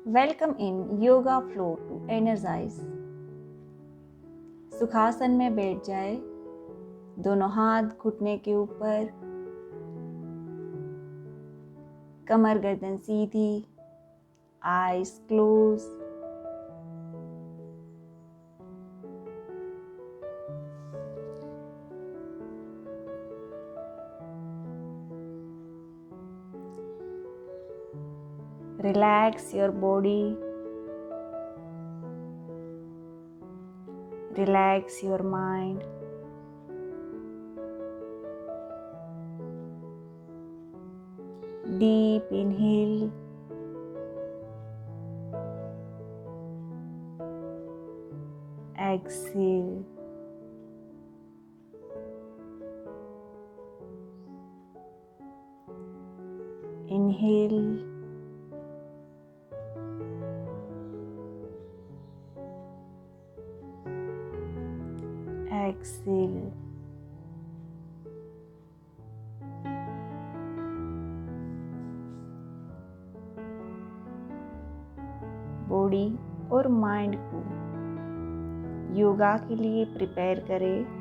Welcome in yoga flow to energize. Sukhasana में बैठ जाए, दोनों हाथ घुटने के ऊपर, कमर गर्दन सीधी, eyes close. Relax your body, relax your mind. Deep inhale, exhale. Inhale, exhale. Body और माइंड को योगा के लिए प्रिपेयर करें।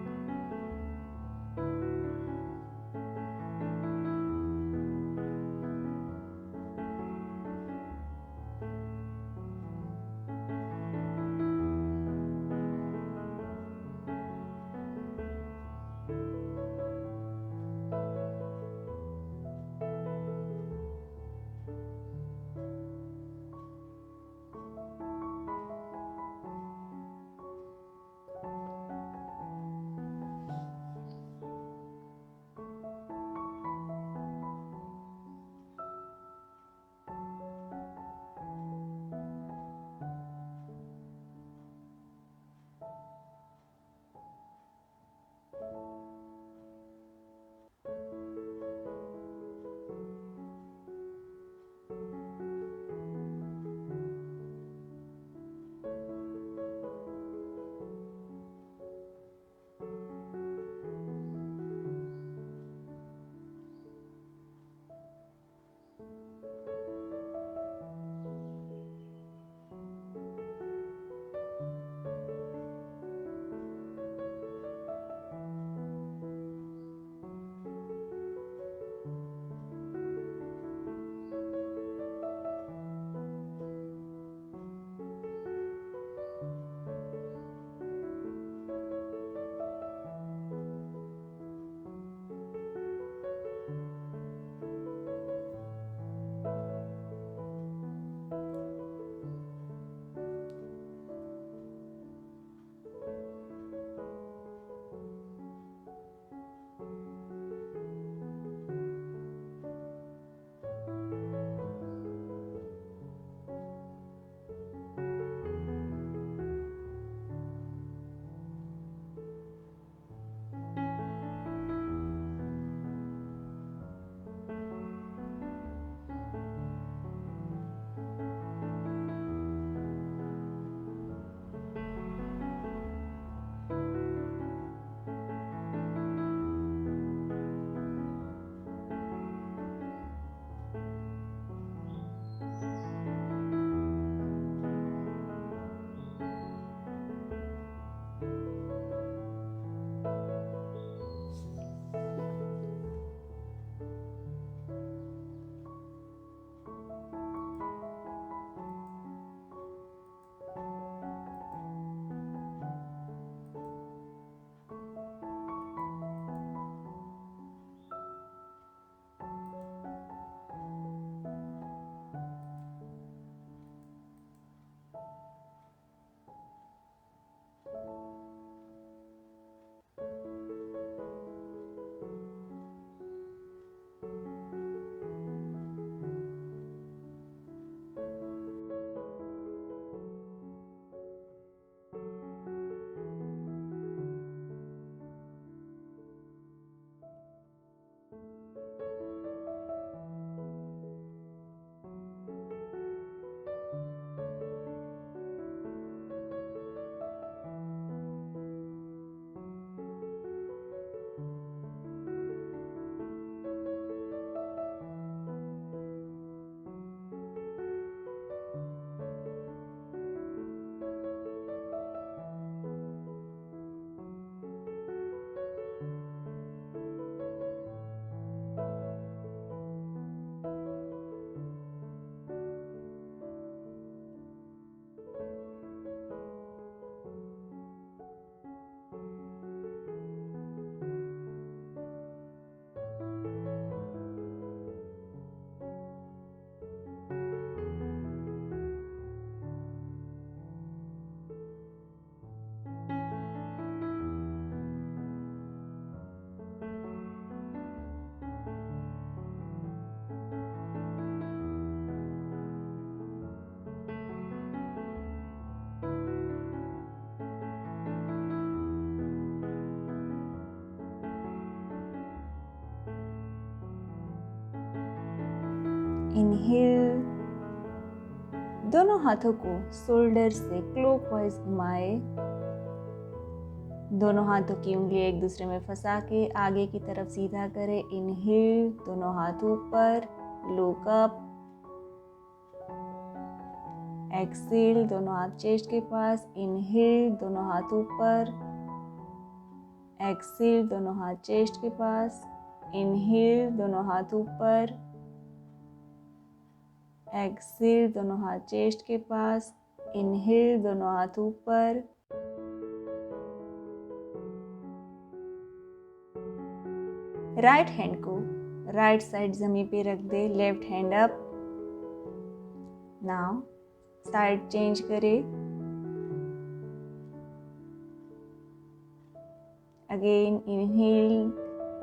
इनहेल, दोनों हाथों को शोल्डर से क्लॉकवाइज घुमाए। दोनों हाथों की उंगली एक दूसरे में फंसा के आगे की तरफ सीधा करें। इनहेल, दोनों हाथ ऊपर, लुक अप। एक्सेल, दोनों हाथ चेस्ट के पास। इनहेल, दोनों हाथ ऊपर। एक्सेल, दोनों हाथ चेस्ट के पास। इनहेल, दोनों हाथ ऊपर। एक्सेल, दोनों हाथ चेस्ट के पास। इनहेल, दोनों हाथ ऊपर। राइट हैंड को राइट साइड जमीन पे रख दे। Left hand up. Now side change करें। Again inhale,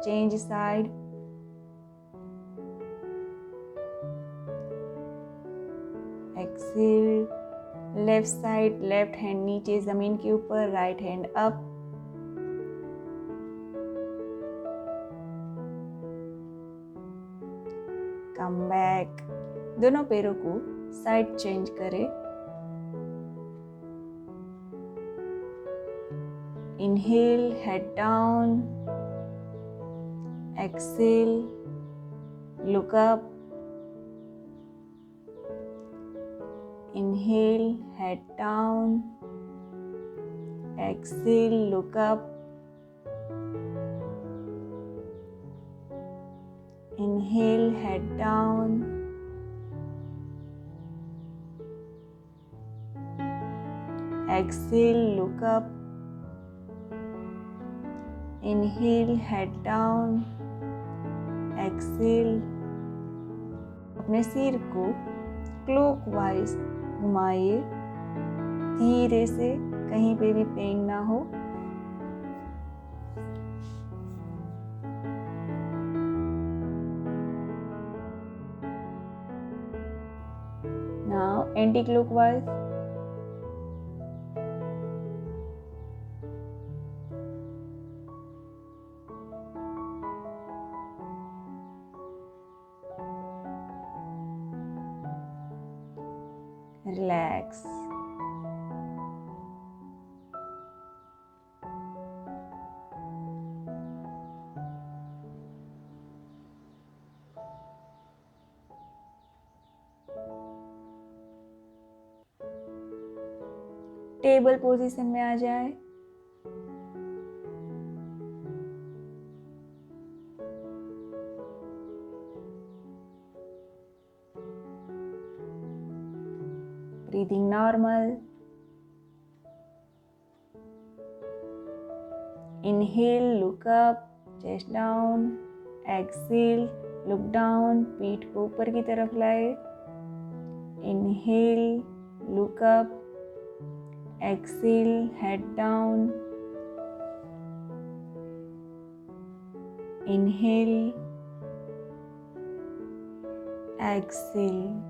change side. Exhale, left side, left hand नीचे जमीन के ऊपर, right hand up. Come back. दोनों पैरों को साइड चेंज करें। Inhale, head down. Exhale, look up. Inhale, head down. Exhale, look up. Inhale, head down. Exhale, look up. Inhale, head down. Exhale. अपने सिर को क्लॉकवाइज घुमाइए धीरे से, कहीं पे भी पेन ना हो। Now anti-clockwise. Relax. Table position में आ जाए। Breathing normal. Inhale, look up, chest down. Exhale, look down, पीठ को ऊपर की तरफ लाए। Inhale, look up. Exhale, head down. Inhale, exhale.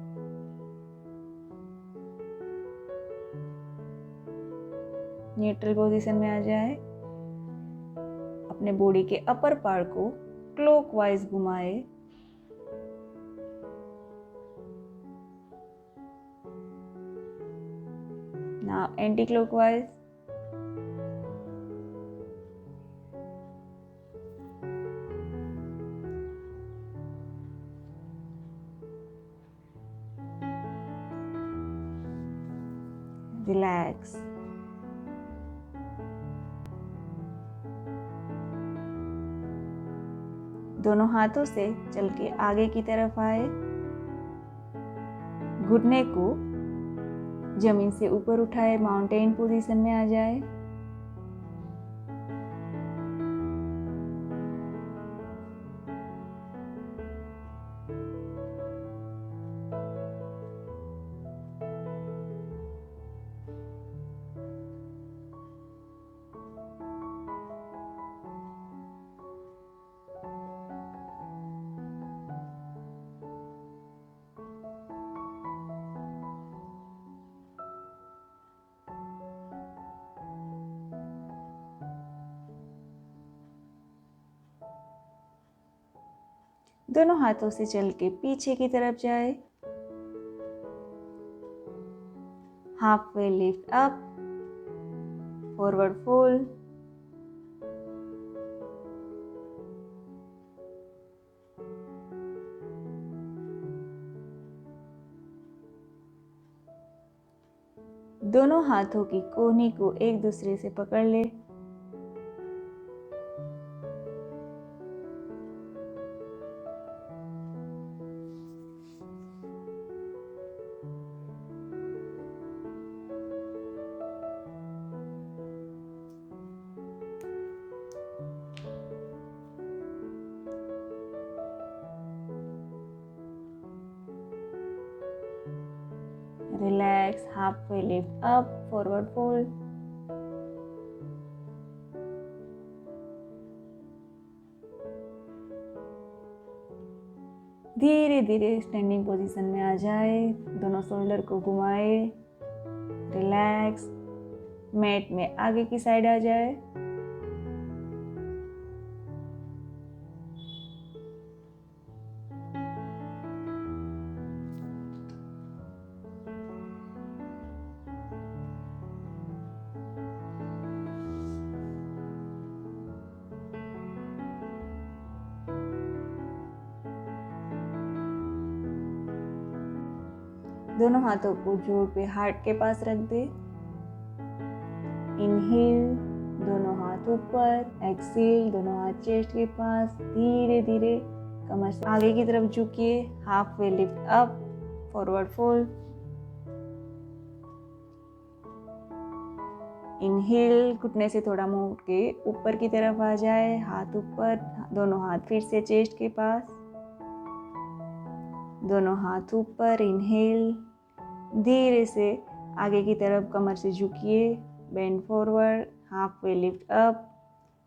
Neutral position में आ जाए। अपने बॉडी के अपर पार्ट को क्लॉकवाइज घुमाए। Now anti-clockwise. Relax. दोनों हाथों से चल के आगे की तरफ आए। घुटने को जमीन से ऊपर उठाए, माउंटेन पोजीशन में आ जाए। दोनों हाथों से चल के पीछे की तरफ जाए। Half way lift up, forward fold. दोनों हाथों की कोहनी को एक दूसरे से पकड़ ले। Relax, halfway lift up, forward fold. धीरे धीरे स्टैंडिंग पोजीशन में आ जाए, दोनों शोल्डर को घुमाए, रिलैक्स, मैट में आगे की साइड आ जाए। दोनों हाथों को जोड़ पे हार्ट के पास रख दे। इनहेल, दोनों हाथ ऊपर, एक्सहेल, दोनों हाथ चेस्ट के पास। धीरे धीरे कमर से आगे की तरफ झुकिए, half way lift up, forward fold. Inhale, घुटने से थोड़ा मुंह के ऊपर की तरफ आ जाए, हाथ ऊपर, दोनों हाथ फिर से चेस्ट के पास, दोनों हाथ ऊपर। इनहेल, धीरे से आगे की तरफ कमर से झुकिए, bend forward, half way lift up,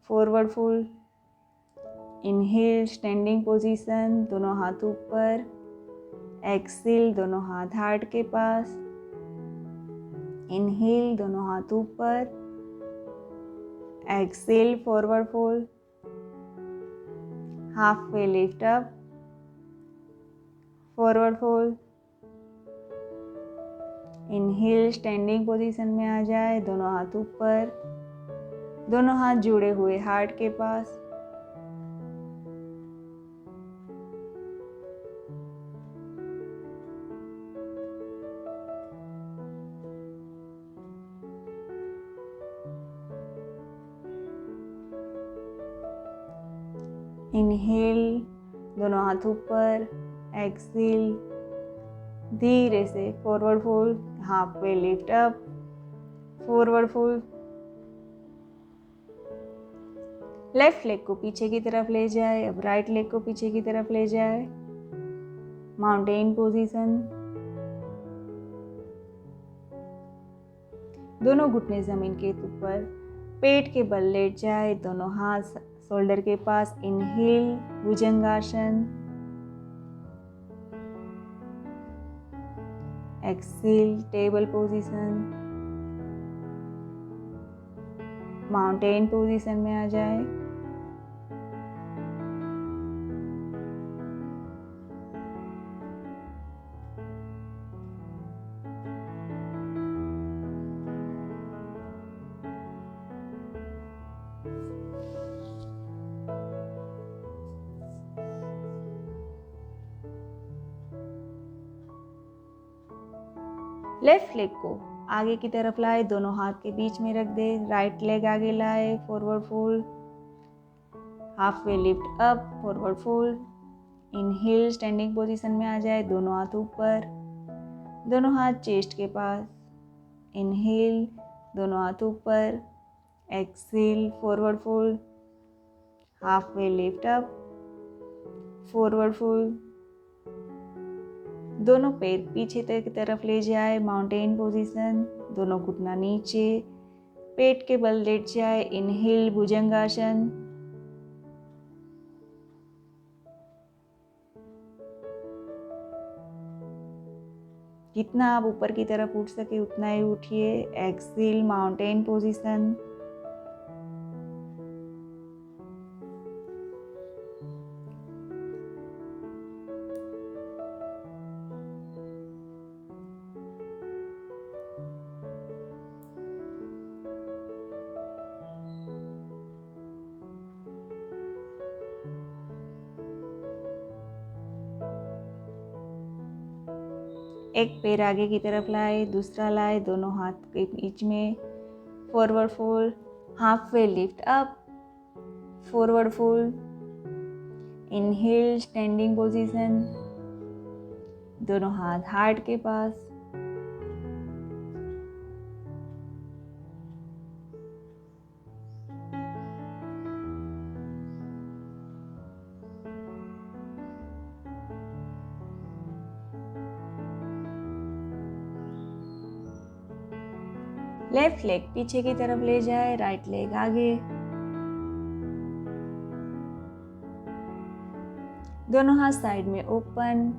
forward fold. Inhale, standing position, दोनों हाथ ऊपर। एक्सहेल, दोनों हाथ हार्ट के पास। इनहेल, दोनों हाथ ऊपर। Exhale, forward fold, half way lift up, forward fold. Inhale, standing position में आ जाए, दोनों हाथ ऊपर, दोनों हाथ जुड़े हुए हार्ट के पास। इनहेल, दोनों हाथ ऊपर। एक्सहेल, धीरे से forward fold, half way lift up, forward fold. Left leg को पीछे की तरफ ले जाए, अब राइट लेग को पीछे की तरफ ले जाए, माउंटेन पोजीशन। दोनों घुटने जमीन के ऊपर, पेट के बल लेट जाए, दोनों हाथ शोल्डर के पास। Inhale, bhujangasana. Exhale, table position, mountain position में आ जाए। लेफ्ट लेग को आगे की तरफ लाए, दोनों हाथ के बीच में रख दे। राइट लेग आगे लाए, forward fold, half way lift up, forward fold. Inhale, standing position में आ जाए, दोनों हाथ ऊपर, दोनों हाथ चेस्ट के पास। इनहेल, दोनों हाथ ऊपर। Exhale, forward fold, half way lift up, forward fold. दोनों पैर पीछे की तरफ ले जाए, माउंटेन पोजीशन, दोनों घुटना नीचे, पेट के बल लेट जाए। इनहेल, भुजंगासन। जितना आप ऊपर की तरफ उठ सके उतना ही उठिए। Exhale, mountain position. एक पैर आगे की तरफ लाए, दूसरा लाए, दोनों हाथ के बीच में, forward fold, half way lift up, forward fold, inhale standing position, दोनों हाथ हार्ट के पास, लेफ्ट लेग पीछे की तरफ ले जाए, राइट लेग आगे, दोनों हाथ साइड में ओपन,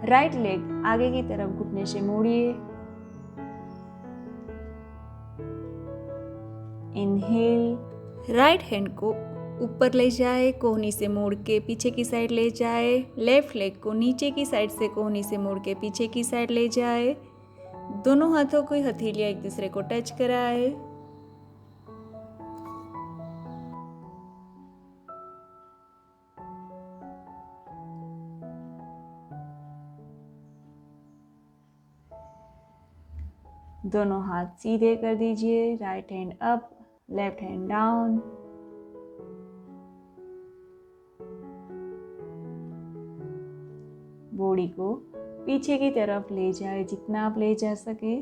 राइट लेग आगे की तरफ घुटने से मोड़िए, इनहेल, राइट हैंड को ऊपर ले जाए, कोहनी से मोड़ के पीछे की साइड ले जाए, लेफ्ट लेग को नीचे की साइड से कोहनी से मोड़ के पीछे की साइड ले जाए, दोनों हाथों को हथेलियां एक दूसरे को टच कराए, दोनों हाथ सीधे कर दीजिए, right hand up, left hand down, body को पीछे की तरफ ले जाए जितना आप ले जा सके,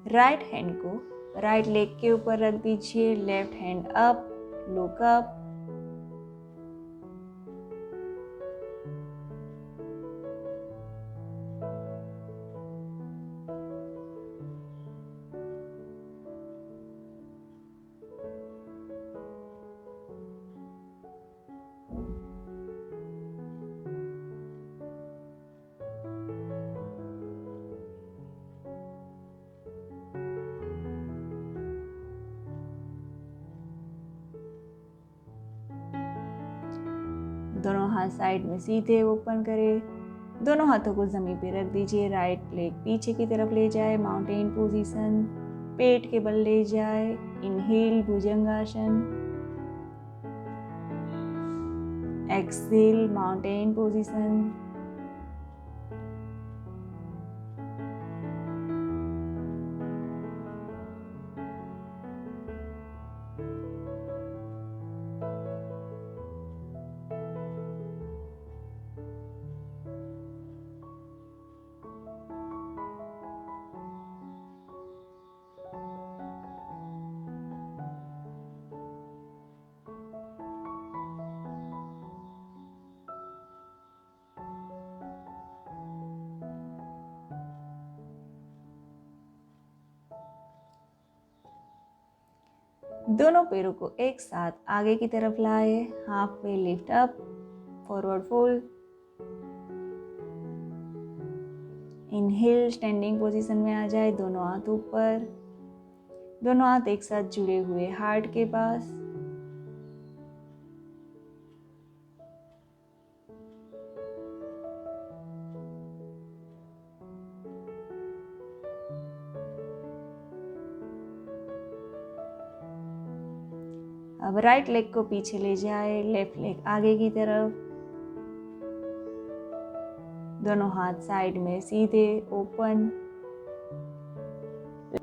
राइट हैंड को राइट लेग के ऊपर रख दीजिए, left hand up, look up, दोनों हाथ साइड में सीधे ओपन करें, दोनों हाथों को जमीन पे रख दीजिए, राइट लेग पीछे की तरफ ले जाए, माउंटेन पोजीशन, पेट के बल ले जाए, inhale bhujangasana, exhale mountain position, दोनों पैरों को एक साथ आगे की तरफ लाए, half way lift up, forward fold, inhale standing position में आ जाए, दोनों हाथ ऊपर, दोनों हाथ एक साथ जुड़े हुए हार्ट के पास, अब राइट लेग को पीछे ले जाए, लेफ्ट लेग आगे की तरफ, दोनों हाथ साइड में सीधे ओपन,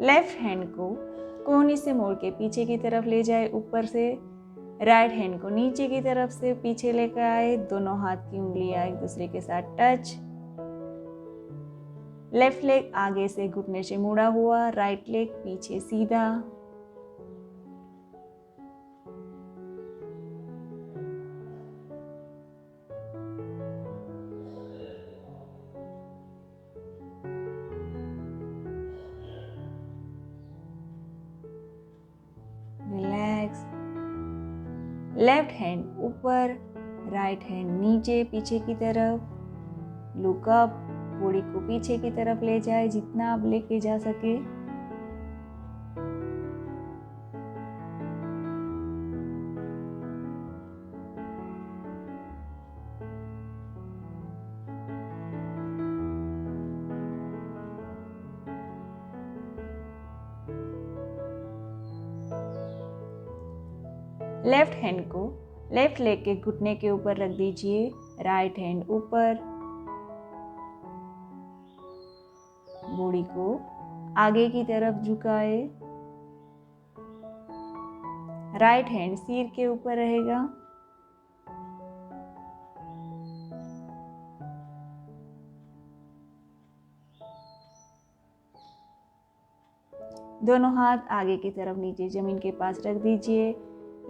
लेफ्ट हैंड को कोहनी से मोड़ के पीछे की तरफ ले जाए ऊपर से, राइट हैंड को नीचे की तरफ से पीछे लेकर आए, दोनों हाथ की उंगलियां एक दूसरे के साथ टच, लेफ्ट लेग आगे से घुटने से मुड़ा हुआ, राइट लेग पीछे सीधा, रिलैक्स, लेफ्ट हैंड ऊपर, राइट हैंड नीचे पीछे की तरफ, लुक अप, बॉडी को पीछे की तरफ ले जाए जितना आप लेके जा सके, लेफ्ट हैंड को लेफ्ट लेग के घुटने के ऊपर रख दीजिए, राइट हैंड ऊपर। बॉडी को आगे की तरफ झुकाए, राइट हैंड सिर के ऊपर रहेगा। दोनों हाथ आगे की तरफ नीचे जमीन के पास रख दीजिए,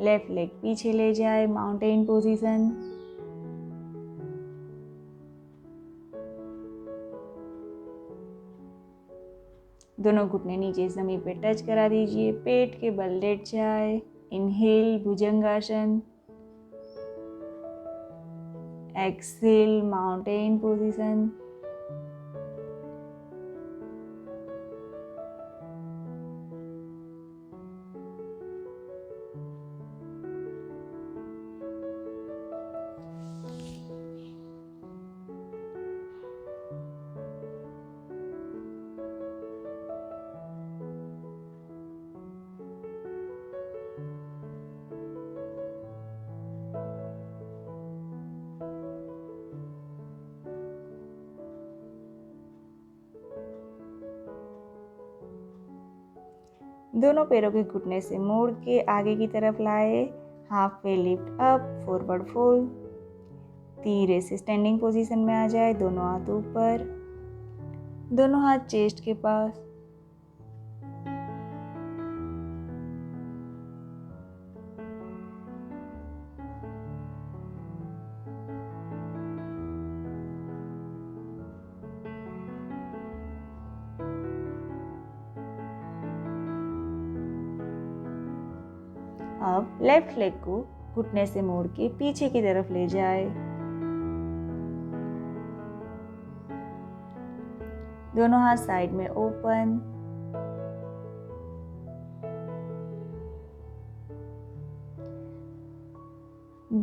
लेफ्ट लेग पीछे ले जाए, माउंटेन पोजीशन। दोनों घुटने नीचे जमीन पे टच करा दीजिए, पेट के बल लेट जाए। इनहेल भुजंगासन, एक्सेल माउंटेन पोजीशन। दोनों पैरों के घुटने से मोड़ के आगे की तरफ लाए, half way lift up, forward fold. धीरे से स्टैंडिंग पोजीशन में आ जाए, दोनों हाथ ऊपर, दोनों हाथ चेस्ट के पास। अब लेफ्ट लेग को घुटने से मोड़ के पीछे की तरफ ले जाए, दोनों हाथ साइड में ओपन।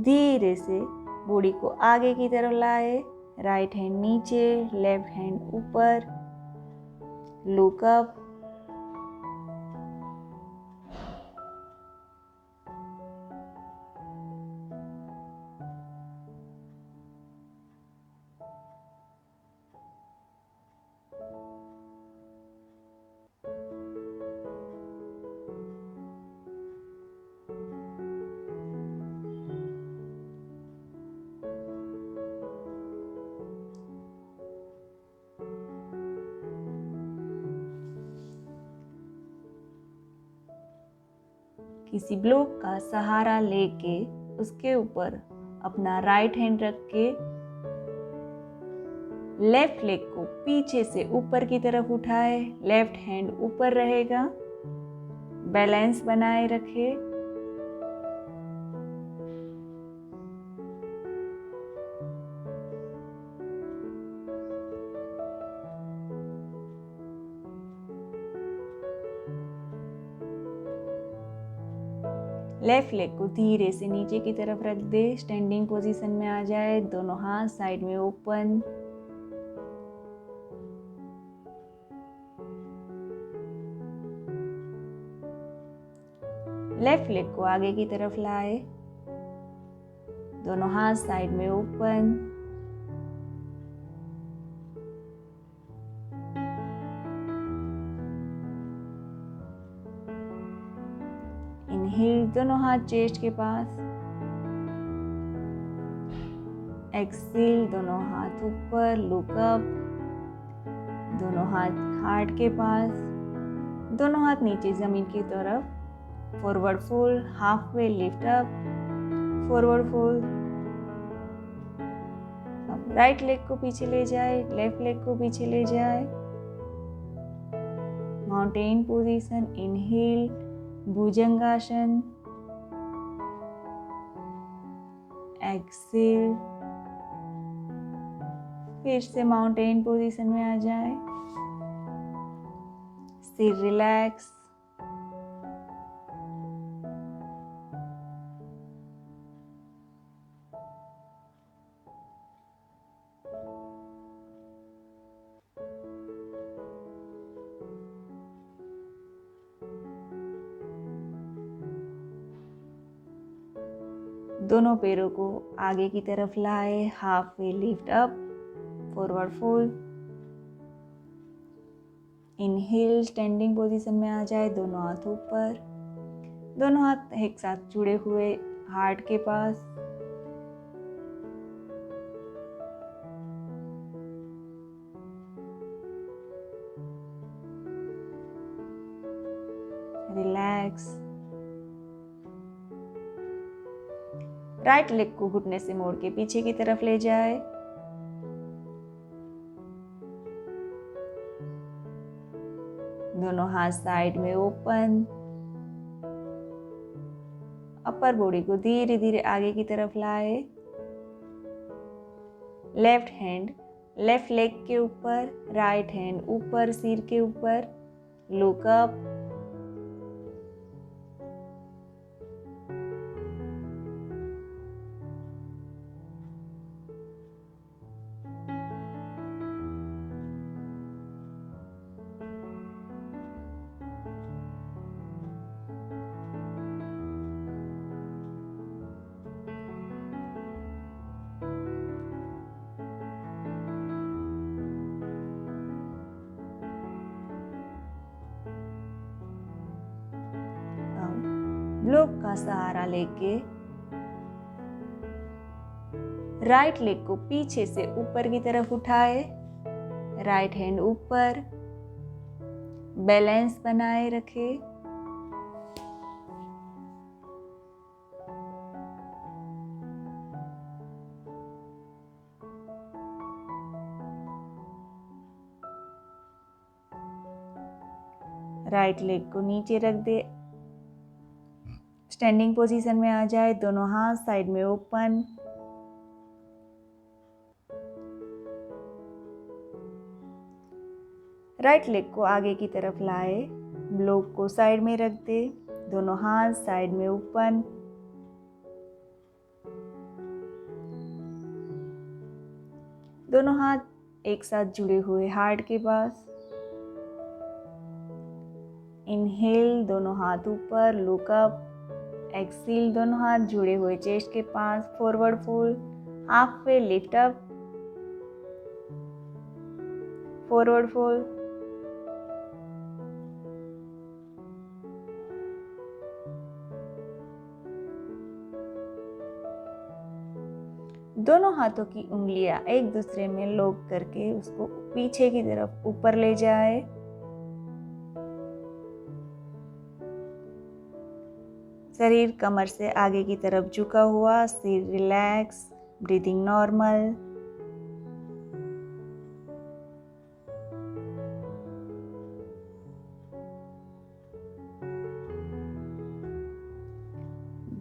धीरे से बॉडी को आगे की तरफ लाए, राइट हैंड नीचे, लेफ्ट हैंड ऊपर, लुक अप। किसी ब्लॉक का सहारा लेके उसके ऊपर अपना राइट हैंड रख के लेफ्ट लेग को पीछे से ऊपर की तरफ उठाए, लेफ्ट हैंड ऊपर रहेगा, बैलेंस बनाए रखे। लेफ्ट लेग को धीरे से नीचे की तरफ रख दे, स्टैंडिंग पोजीशन में आ जाए, दोनों हाथ साइड में ओपन। लेफ्ट लेग को आगे की तरफ लाए, दोनों हाथ साइड में ओपन। इनहेल, दोनों हाथ चेस्ट के पास। एक्सेल, दोनों हाथ ऊपर, लुक अप, दोनों हाथ हार्ट के पास, दोनों हाथ नीचे जमीन की तरफ, forward fold, half way lift up, forward fold. अब राइट लेग को पीछे ले जाए, लेफ्ट लेग को पीछे ले जाए, माउंटेन पोजीशन। इनहेल भुजंगासन, एक्सेल, फिर से माउंटेन पोजीशन में आ जाए, सिर रिलैक्स। दोनों पैरों को आगे की तरफ लाए, half way lift up, forward fold. Inhale, standing position में आ जाए, दोनों हाथ ऊपर, दोनों हाथ एक साथ जुड़े हुए हार्ट के पास। रिलैक्स। राइट लेग को घुटने से मोड़ के पीछे की तरफ ले जाए। दोनों हाथ साइड में ओपन। अपर बॉडी को धीरे धीरे आगे की तरफ लाए। लेफ्ट हैंड लेफ्ट लेग के ऊपर, राइट हैंड ऊपर सिर के ऊपर, लुक अप। ब्लॉक का सहारा लेके राइट लेग को पीछे से ऊपर की तरफ उठाए, राइट हैंड ऊपर, बैलेंस बनाए रखे। राइट लेग को नीचे रख दे, स्टैंडिंग पोजीशन में आ जाए, दोनों हाथ साइड में ओपन। राइट लेग को आगे की तरफ लाए, ब्लॉक को साइड में रख दे, दोनों हाथ साइड में ओपन। दोनों हाथ एक साथ जुड़े हुए हार्ट के पास। इनहेल, दोनों हाथ ऊपर, लुक अप। एक्सहेल, दोनों हाथ जुड़े हुए चेस्ट के पास, forward fold, half way lift up, forward fold. दोनों हाथों की उंगलियां एक दूसरे में लॉक करके उसको पीछे की तरफ ऊपर ले जाए। शरीर कमर से आगे की तरफ झुका हुआ, सिर रिलैक्स, ब्रीदिंग नॉर्मल।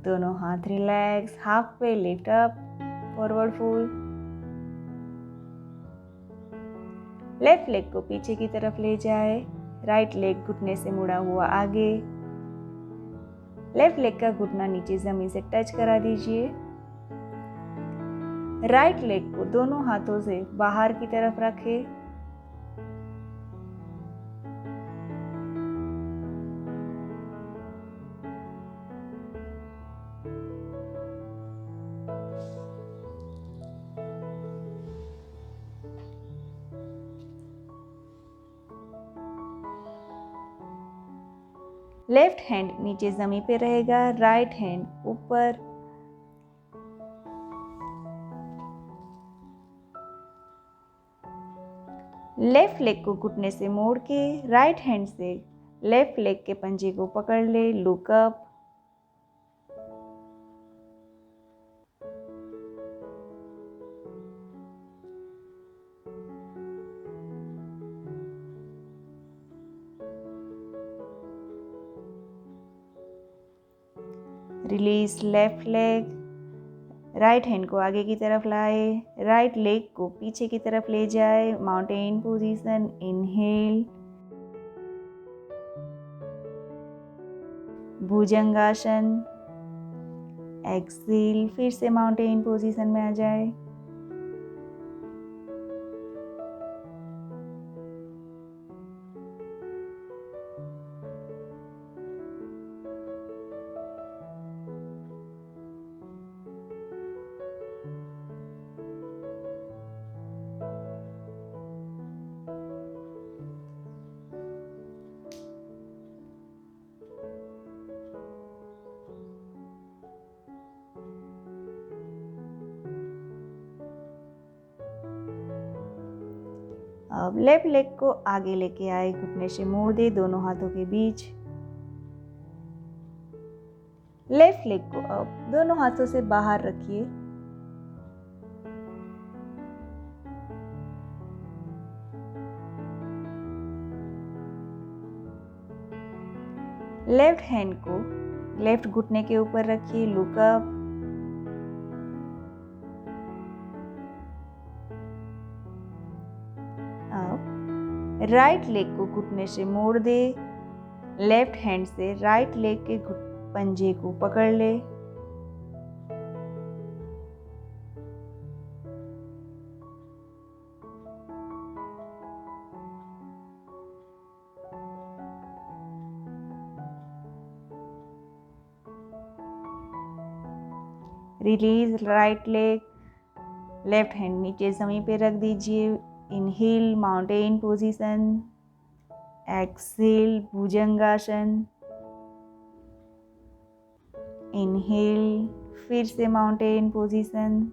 दोनों हाथ relax, half way lift up, forward fold. Left leg को पीछे की तरफ ले जाए, राइट लेग घुटने से मुड़ा हुआ आगे। लेफ्ट लेग का घुटना नीचे जमीन से टच करा दीजिए। राइट लेग को दोनों हाथों से बाहर की तरफ रखें। लेफ्ट हैंड नीचे जमीन पे रहेगा, राइट हैंड ऊपर। लेफ्ट लेग को घुटने से मोड़ के राइट हैंड से लेफ्ट लेग के पंजे को पकड़ ले, look up. Release left leg, right hand को आगे की तरफ लाए, राइट लेग को पीछे की तरफ ले जाए, mountain position. Inhale, bhujangasana. Exhale, फिर से माउंटेन पोजीशन में आ जाए। अब लेफ्ट लेग को आगे लेके आए, घुटने से मोड़ दे दोनों हाथों के बीच। लेफ्ट लेग को अब दोनों हाथों से बाहर रखिए। लेफ्ट हैंड को लेफ्ट घुटने के ऊपर रखिए, लुक अप। अब राइट लेग को घुटने से मोड़ दे, लेफ्ट हैंड से राइट लेग के पंजे को पकड़ ले। Release right leg, left hand नीचे ज़मीन पे रख दीजिए। इनहेल माउंटेन पोजीशन, एक्सहेल भुजंगासन। इनहेल फिर से माउंटेन पोजीशन।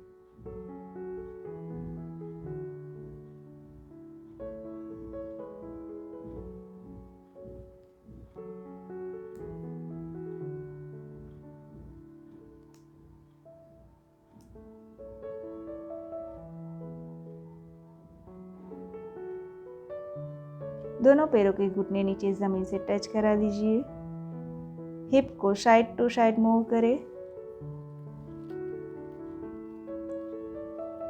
दोनों पैरों के घुटने नीचे जमीन से टच करा दीजिए। हिप को साइड टू साइड मूव करें।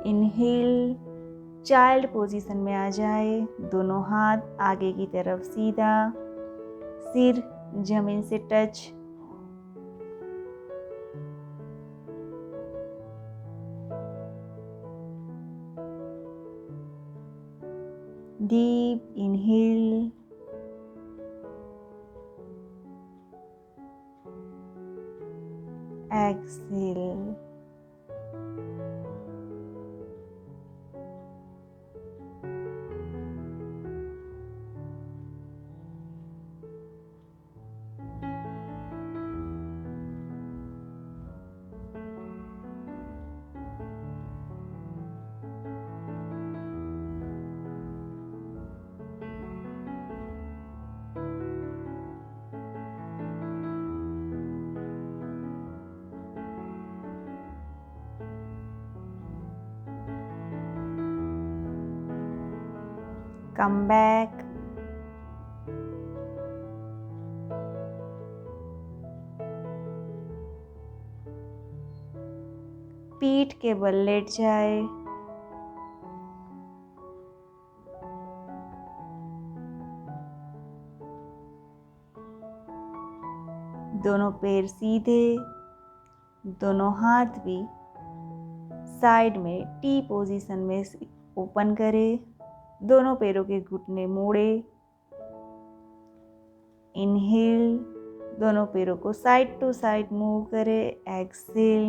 इनहेल चाइल्ड पोजीशन में आ जाए, दोनों हाथ आगे की तरफ सीधा, सिर जमीन से touch. Deep inhale, exhale. Come back. पीठ के बल लेट जाए। दोनों पैर सीधे, दोनों हाथ भी साइड में टी पोजीशन में ओपन करें। दोनों पैरों के घुटने मोड़े। इनहेल, दोनों पैरों को साइड टू साइड मूव करें। एक्सहेल,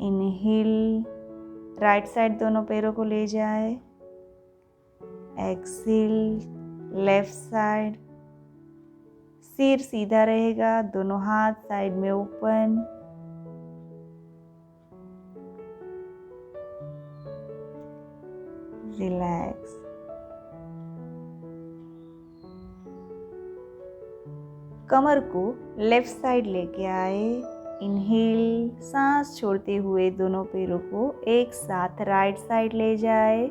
इनहेल राइट साइड दोनों पैरों को ले जाए। एक्सहेल लेफ्ट साइड, सिर सीधा रहेगा, दोनों हाथ साइड में ओपन। रिलैक्स। कमर को लेफ्ट साइड लेके आए। इनहेल, सांस छोड़ते हुए दोनों पैरों को एक साथ राइट साइड ले जाए।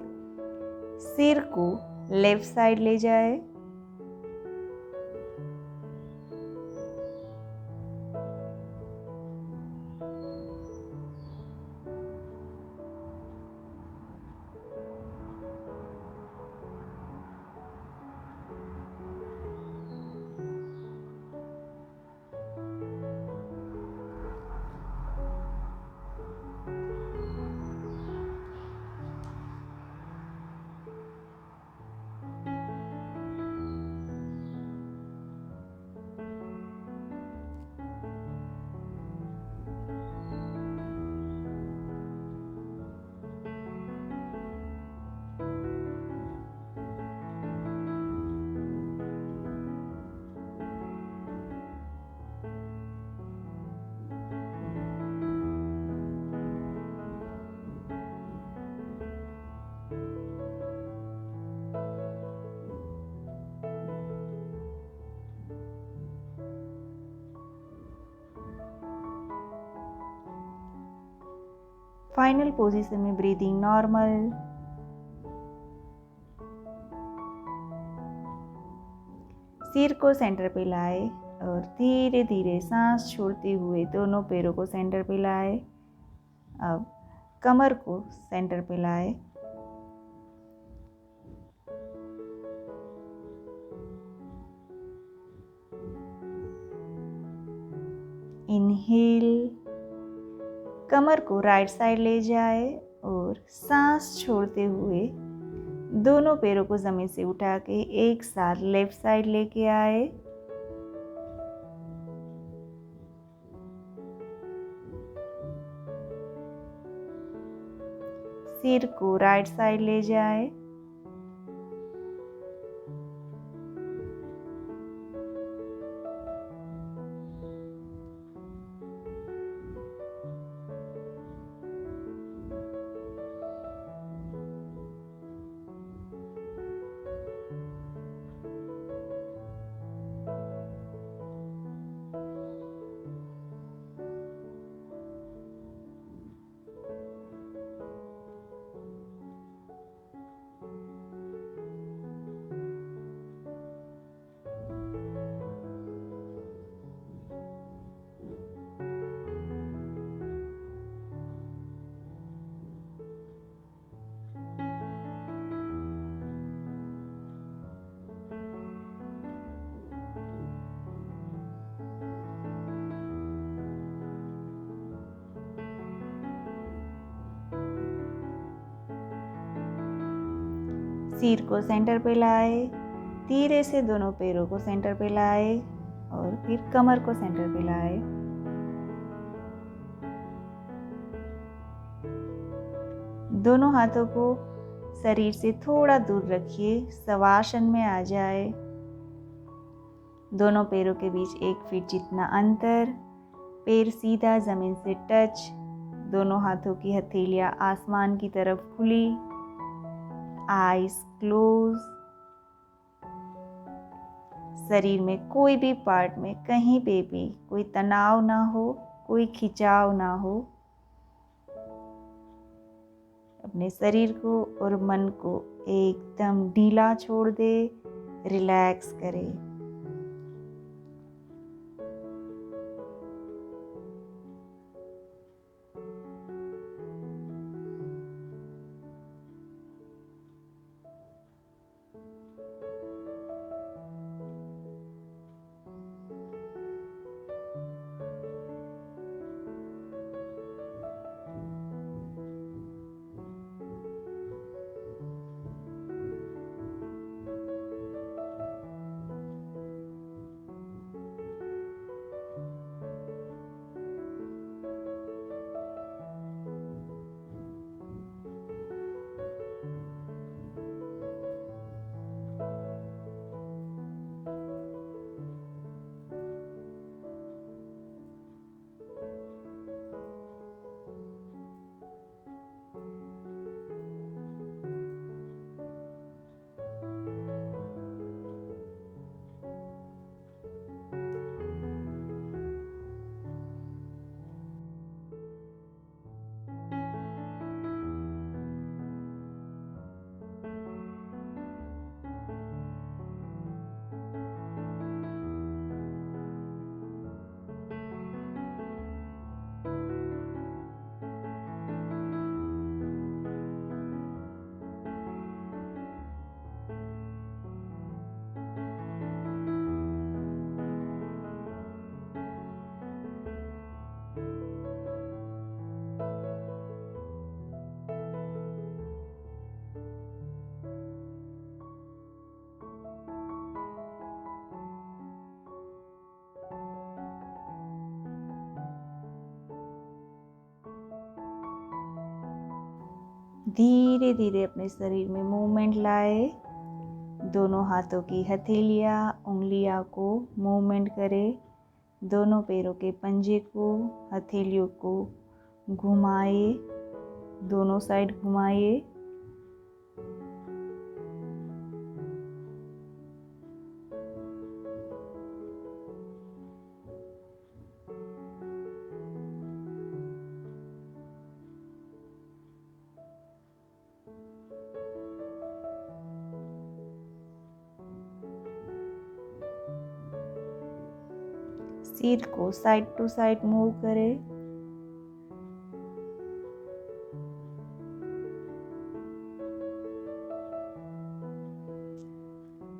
सिर को लेफ्ट साइड ले जाए। फाइनल पोजीशन में ब्रीदिंग नॉर्मल। सिर को सेंटर पे लाए और धीरे धीरे सांस छोड़ते हुए दोनों पैरों को सेंटर पे लाए। अब कमर को सेंटर पे लाए। इनहेल, कमर को राइट साइड ले जाए और सांस छोड़ते हुए दोनों पैरों को जमीन से उठा के एक साथ लेफ्ट साइड लेके आए। सिर को राइट साइड ले जाए। सिर को सेंटर पे लाए, धीरे से दोनों पैरों को सेंटर पे लाए और फिर कमर को सेंटर पे लाए। दोनों हाथों को शरीर से थोड़ा दूर रखिए, शवासन में आ जाए। दोनों पैरों के बीच 1 फीट जितना अंतर, पैर सीधा जमीन से टच, दोनों हाथों की हथेलियां आसमान की तरफ खुली, आईज क्लोज। शरीर में कोई भी पार्ट में कहीं पे भी कोई तनाव ना हो, कोई खिंचाव ना हो। अपने शरीर को और मन को एकदम ढीला छोड़ दे, रिलैक्स करें। धीरे धीरे अपने शरीर में मूवमेंट लाए। दोनों हाथों की हथेलियां, उंगलियां को मूवमेंट करें। दोनों पैरों के पंजे को, हथेलियों को घुमाए, दोनों साइड घुमाए। सिर को साइड टू साइड मूव करें।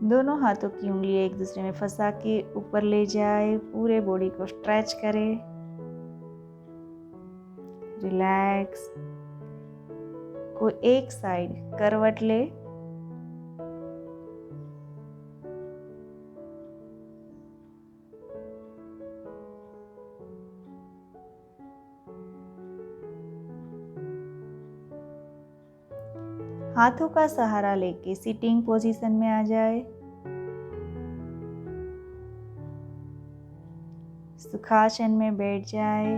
दोनों हाथों की उंगलियां एक दूसरे में फंसा के ऊपर ले जाए। पूरे बॉडी को स्ट्रेच करें। रिलैक्स। को एक साइड करवट ले। हाथों का सहारा लेके सिटिंग पोजीशन में आ जाए। सुखासन में बैठ जाए।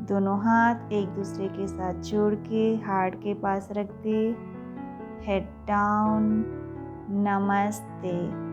दोनों हाथ एक दूसरे के साथ जोड़ के हार्ट के पास रख दे। Head down. नमस्ते।